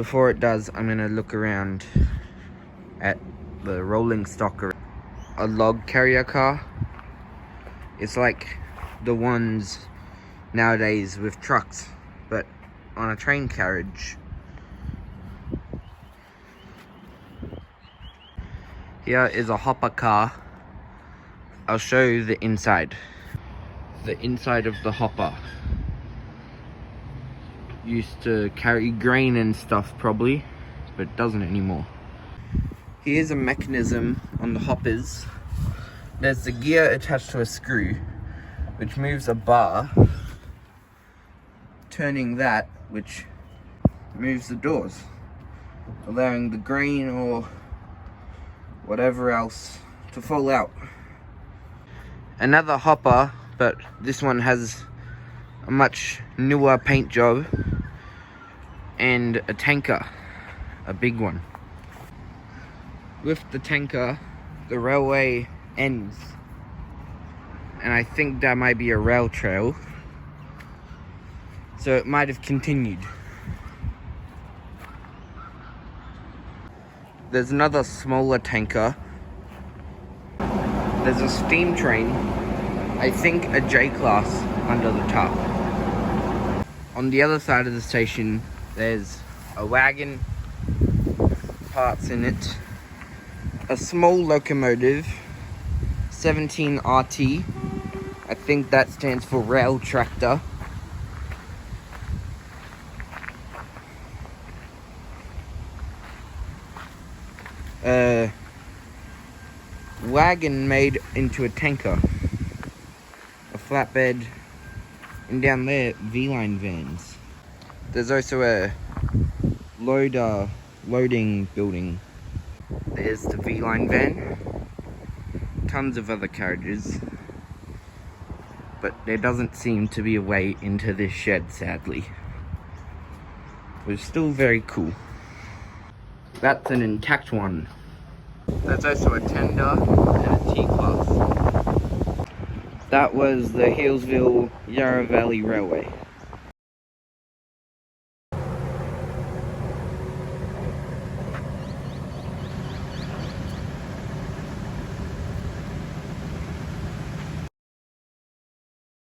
Before it does, I'm going to look around at the rolling stock. A log carrier car. It's like the ones nowadays with trucks, but on a train carriage. Here is a hopper car. I'll show you the inside. The inside of the hopper. Used to carry grain and stuff probably, but doesn't anymore. Here's a mechanism on the hoppers. There's the gear attached to a screw, which moves a bar, turning that, which moves the doors, allowing the grain or whatever else to fall out. Another hopper, but this one has a much newer paint job, and a tanker, a big one. With the tanker, the railway ends, and I think that might be a rail trail, so it might have continued. There's another smaller tanker. There's a steam train, I think a J-class under the top. On the other side of the station, there's a wagon, parts in it, a small locomotive, 17 RT, I think that stands for rail tractor. Wagon made into a tanker, a flatbed, and down there, V-line vans. There's also a loading building. There's the V-line van, tons of other carriages, but there doesn't seem to be a way into this shed, sadly. It's still very cool. That's an intact one. There's also a tender and a T-class. That was the Healesville Yarra Valley Railway.